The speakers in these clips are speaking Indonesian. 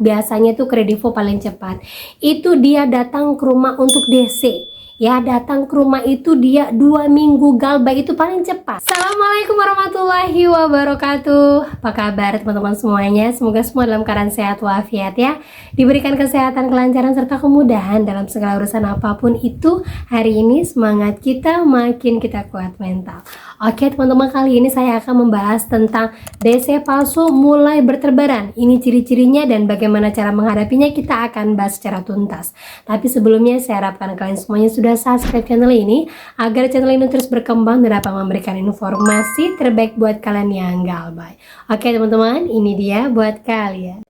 biasanya tuh Kredivo paling cepat. Itu dia datang ke rumah untuk DC. Ya, datang ke rumah itu dia 2 minggu Galbay itu paling cepat. Assalamualaikum warahmatullahi wabarakatuh. Apa kabar teman-teman semuanya? Semoga semua dalam keadaan sehat walafiat ya. Diberikan kesehatan, kelancaran, serta kemudahan dalam segala urusan apapun itu. Hari ini semangat kita makin kita kuat mental. Oke teman-teman, kali ini saya akan membahas tentang DC palsu mulai berterbaran. Ini ciri-cirinya dan bagaimana cara menghadapinya kita akan bahas secara tuntas. Tapi sebelumnya saya harapkan kalian semuanya sudah subscribe channel ini agar channel ini terus berkembang dan dapat memberikan informasi terbaik buat kalian yang Galbay. Oke teman-teman, ini dia buat kalian.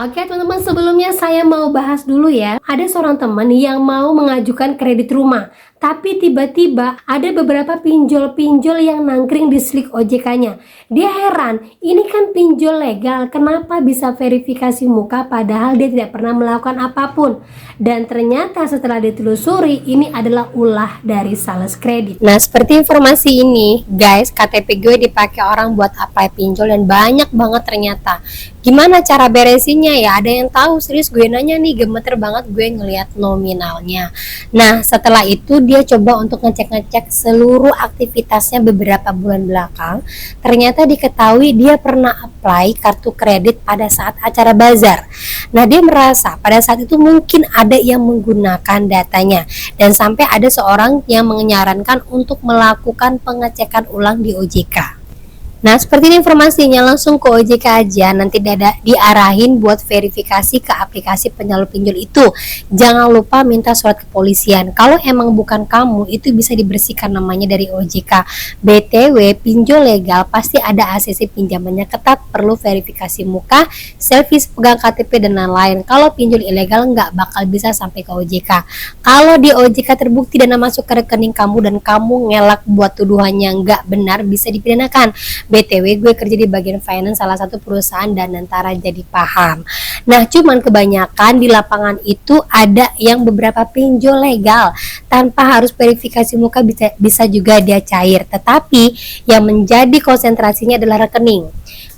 Oke teman-teman, sebelumnya saya mau bahas dulu ya. Ada seorang teman yang mau mengajukan kredit rumah, tapi tiba-tiba ada beberapa pinjol-pinjol yang nangkring di slik OJK-nya. Dia heran, ini kan pinjol legal, kenapa bisa verifikasi muka padahal dia tidak pernah melakukan apapun. Dan ternyata setelah ditelusuri, ini adalah ulah dari sales kredit. Nah, seperti informasi ini, guys, KTP gue dipakai orang buat apply pinjol dan banyak banget ternyata. Gimana cara beresinnya ya? Ada yang tahu? Serius gue nanya nih, gemeter banget gue ngelihat nominalnya. Nah, setelah itu dia coba untuk ngecek-ngecek seluruh aktivitasnya beberapa bulan belakang. Ternyata diketahui dia pernah apply kartu kredit pada saat acara bazar. Nah, dia merasa pada saat itu mungkin ada yang menggunakan datanya dan sampai ada seorang yang menyarankan untuk melakukan pengecekan ulang di OJK. Nah, seperti ini informasinya, langsung ke OJK aja, nanti diarahin buat verifikasi ke aplikasi penyalur pinjol itu. Jangan lupa minta surat kepolisian. Kalau emang bukan kamu, itu bisa dibersihkan namanya dari OJK. BTW, pinjol legal pasti ada ACC pinjamannya ketat, perlu verifikasi muka, selfie, pegang KTP, dan lain-lain. Kalau pinjol ilegal nggak bakal bisa sampai ke OJK. Kalau di OJK terbukti dana masuk ke rekening kamu dan kamu ngelak buat tuduhannya nggak benar, bisa dipidanakan. BTW gue kerja di bagian finance salah satu perusahaan dan antara jadi paham. Nah, cuman kebanyakan di lapangan itu ada yang beberapa pinjol legal tanpa harus verifikasi muka, bisa juga dia cair. Tetapi yang menjadi konsentrasinya adalah rekening.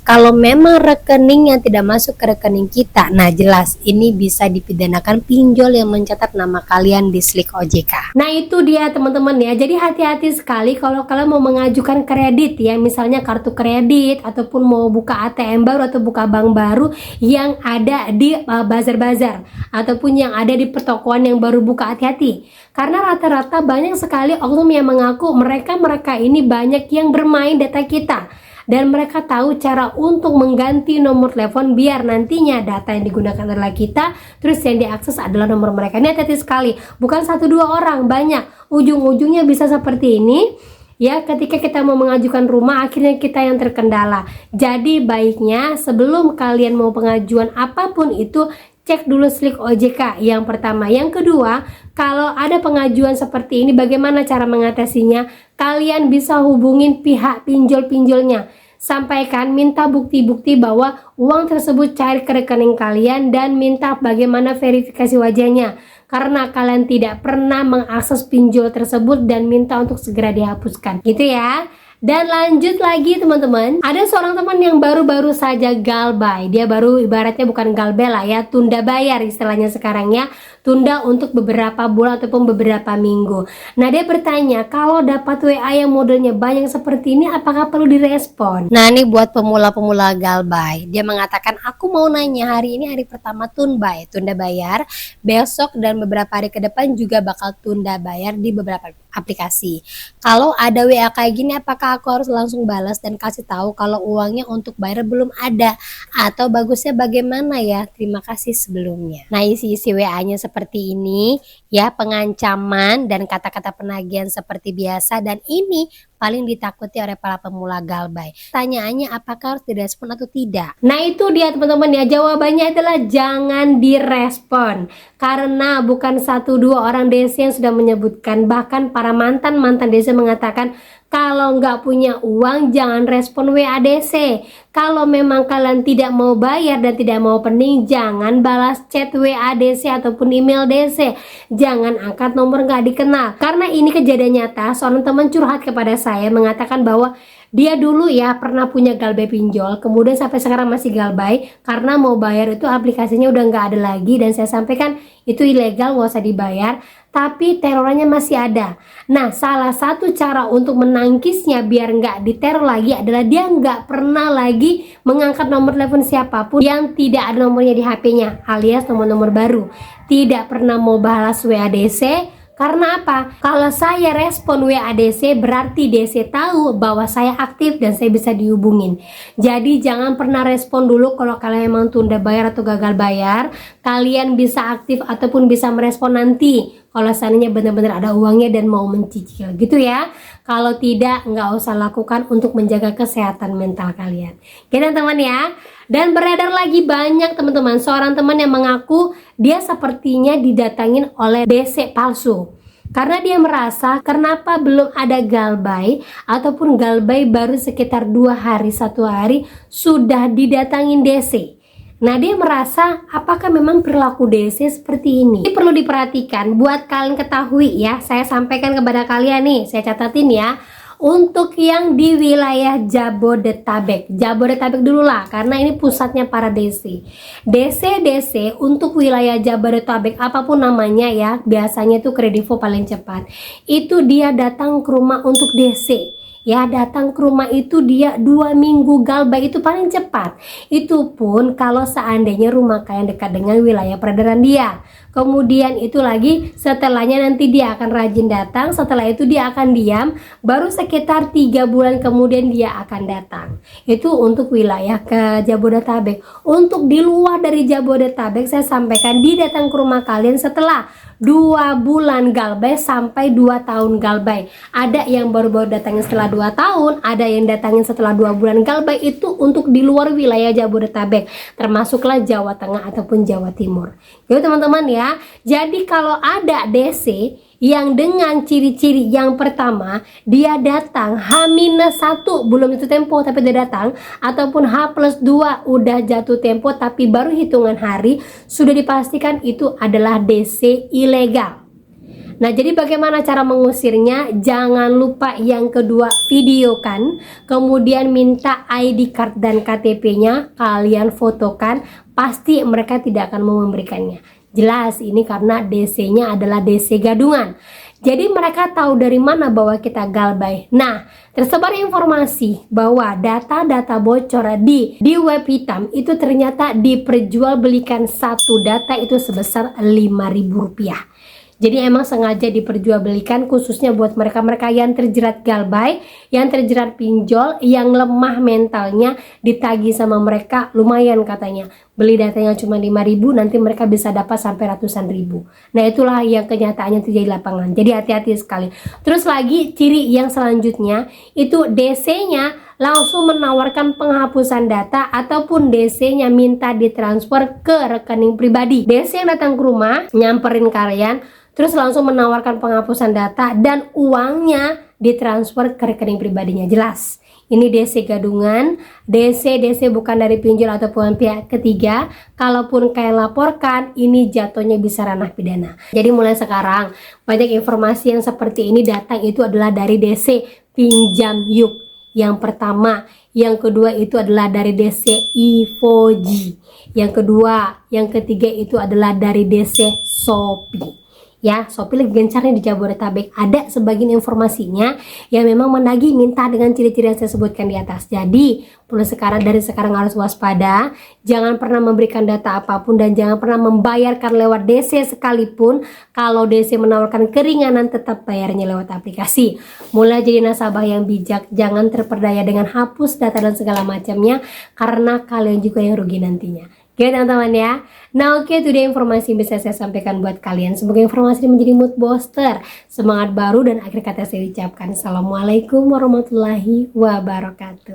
Kalau memang rekening yang tidak masuk ke rekening kita, nah jelas ini bisa dipidanakan pinjol yang mencatat nama kalian di slik OJK. Nah, itu dia teman-teman ya. Jadi hati-hati sekali kalau kalian mau mengajukan kredit ya, misalnya kartu kredit ataupun mau buka ATM baru atau buka bank baru yang ada di bazar-bazar ataupun yang ada di pertokoan yang baru buka. Hati-hati. Karena rata-rata banyak sekali oknum yang mengaku mereka ini banyak yang bermain data kita. Dan mereka tahu cara untuk mengganti nomor telepon biar nantinya data yang digunakan adalah kita, terus yang diakses adalah nomor mereka. Ini hati-hati sekali, bukan 1-2 orang, banyak. Ujung-ujungnya bisa seperti ini ya, ketika kita mau mengajukan rumah akhirnya kita yang terkendala. Jadi baiknya sebelum kalian mau pengajuan apapun itu, cek dulu slik OJK yang pertama. Yang kedua, kalau ada pengajuan seperti ini bagaimana cara mengatasinya? Kalian bisa hubungin pihak pinjol-pinjolnya. Sampaikan, minta bukti-bukti bahwa uang tersebut cair ke rekening kalian dan minta bagaimana verifikasi wajahnya. Karena kalian tidak pernah mengakses pinjol tersebut dan minta untuk segera dihapuskan. Gitu ya. Dan lanjut lagi teman-teman, ada seorang teman yang baru-baru saja Galbay. Dia baru ibaratnya bukan Galbay lah ya, tunda bayar istilahnya sekarang ya. Tunda untuk beberapa bulan ataupun beberapa minggu. Nah, dia bertanya, kalau dapat WA yang modelnya banyak seperti ini, apakah perlu direspon? Nah, ini buat pemula-pemula Galbay. Dia mengatakan, aku mau nanya, hari ini hari pertama tunda bayar. Besok dan beberapa hari ke depan juga bakal tunda bayar di beberapa aplikasi. Kalau ada WA kayak gini, apakah aku harus langsung balas dan kasih tahu kalau uangnya untuk bayar belum ada? Atau bagusnya bagaimana ya? Terima kasih sebelumnya. Nah, isi WA-nya seperti ini ya, pengancaman dan kata-kata penagihan seperti biasa, dan ini paling ditakuti oleh para pemula Galbay. Tanyaannya apakah harus direspon atau tidak? Nah, itu dia teman-teman ya, jawabannya adalah jangan direspon. Karena bukan 1-2 orang DC yang sudah menyebutkan, bahkan para mantan-mantan DC mengatakan kalau nggak punya uang jangan respon WA DC. Kalau memang kalian tidak mau bayar dan tidak mau pening, jangan balas chat WA DC ataupun email DC. Jangan angkat nomor nggak dikenal. Karena ini kejadian nyata, seorang teman curhat kepada saya mengatakan bahwa Dia dulu ya pernah punya Galbay pinjol, kemudian sampai sekarang masih Galbay karena mau bayar itu aplikasinya udah nggak ada lagi, dan saya sampaikan itu ilegal, nggak usah dibayar, tapi terorannya masih ada. Nah, salah satu cara untuk menangkisnya biar nggak diteror lagi adalah dia nggak pernah lagi mengangkat nomor telepon siapapun yang tidak ada nomornya di HP-nya, alias nomor-nomor baru. Tidak pernah mau balas WA-DC. Karena apa? Kalau saya respon WA DC, berarti DC tahu bahwa saya aktif dan saya bisa dihubungin. Jadi jangan pernah respon dulu kalau kalian emang tunda bayar atau gagal bayar. Kalian bisa aktif ataupun bisa merespon nanti kalau seandainya benar-benar ada uangnya dan mau mencicil gitu ya. Kalau tidak, nggak usah lakukan untuk menjaga kesehatan mental kalian. Oke teman-teman ya. Dan beredar lagi banyak teman-teman, seorang teman yang mengaku dia sepertinya didatangin oleh DC palsu. Karena dia merasa kenapa belum ada Galbay ataupun Galbay baru sekitar 2 hari, 1 hari sudah didatangin DC. Nah, dia merasa apakah memang perilaku DC seperti ini? Ini perlu diperhatikan buat kalian ketahui ya. Saya sampaikan kepada kalian nih, saya catatin ya. Untuk yang di wilayah Jabodetabek dulu lah, karena ini pusatnya para DC untuk wilayah Jabodetabek apapun namanya ya, biasanya itu Kredivo paling cepat, itu dia datang ke rumah untuk DC ya, datang ke rumah itu dia 2 minggu Galbay itu paling cepat. Itu pun kalau seandainya rumah kalian dekat dengan wilayah peredaran dia. Kemudian itu lagi setelahnya nanti dia akan rajin datang, setelah itu dia akan diam, baru sekitar 3 bulan kemudian dia akan datang. Itu untuk wilayah ke Jabodetabek. Untuk di luar dari Jabodetabek saya sampaikan dia datang ke rumah kalian setelah 2 bulan Galbay sampai 2 tahun Galbay. Ada yang baru-baru datangin setelah 2 tahun, ada yang datangin setelah 2 bulan Galbay. Itu untuk di luar wilayah Jabodetabek, termasuklah Jawa Tengah ataupun Jawa Timur. Jadi teman-teman ya, jadi kalau ada DC yang dengan ciri-ciri yang pertama dia datang H-1 belum itu tempo tapi dia datang, ataupun H+2 udah jatuh tempo tapi baru hitungan hari, sudah dipastikan itu adalah DC ilegal. Nah, jadi bagaimana cara mengusirnya? Jangan lupa yang kedua, videokan, kemudian minta ID card dan KTP-nya kalian fotokan, pasti mereka tidak akan mau memberikannya. Jelas ini karena DC-nya adalah DC gadungan. Jadi mereka tahu dari mana bahwa kita Galbay. Nah, tersebar informasi bahwa data-data bocor di web hitam itu ternyata diperjualbelikan satu data itu sebesar Rp5.000. Jadi emang sengaja diperjualbelikan khususnya buat mereka-mereka yang terjerat Galbay, yang terjerat pinjol, yang lemah mentalnya, ditagih sama mereka lumayan katanya. Beli datanya cuma 5.000, nanti mereka bisa dapat sampai ratusan ribu. Nah, itulah yang kenyataannya terjadi di lapangan. Jadi hati-hati sekali. Terus lagi ciri yang selanjutnya itu DC-nya langsung menawarkan penghapusan data ataupun DC-nya minta ditransfer ke rekening pribadi. DC yang datang ke rumah nyamperin kalian terus langsung menawarkan penghapusan data dan uangnya ditransfer ke rekening pribadinya. Jelas ini DC gadungan, DC bukan dari pinjol ataupun pihak ketiga. Kalaupun kalian laporkan, ini jatuhnya bisa ranah pidana. Jadi mulai sekarang banyak informasi yang seperti ini datang itu adalah dari DC pinjam yuk yang pertama, yang kedua itu adalah dari DC Ivoji, yang kedua, yang ketiga itu adalah dari DC Shopee. Ya, Shopee lagi gencarnya di Jabodetabek. Ada sebagian informasinya yang memang menagih minta dengan ciri-ciri yang saya sebutkan di atas. Jadi perlu dari sekarang harus waspada. Jangan pernah memberikan data apapun dan jangan pernah membayarkan lewat DC sekalipun. Kalau DC menawarkan keringanan, tetap bayarnya lewat aplikasi. Mulai jadi nasabah yang bijak, jangan terperdaya dengan hapus data dan segala macamnya, karena kalian juga yang rugi nantinya. Oke teman-teman ya. Nah oke, itu dia informasi yang bisa saya sampaikan buat kalian. Semoga informasi ini menjadi mood booster, semangat baru, dan akhir kata saya ucapkan Assalamualaikum warahmatullahi wabarakatuh.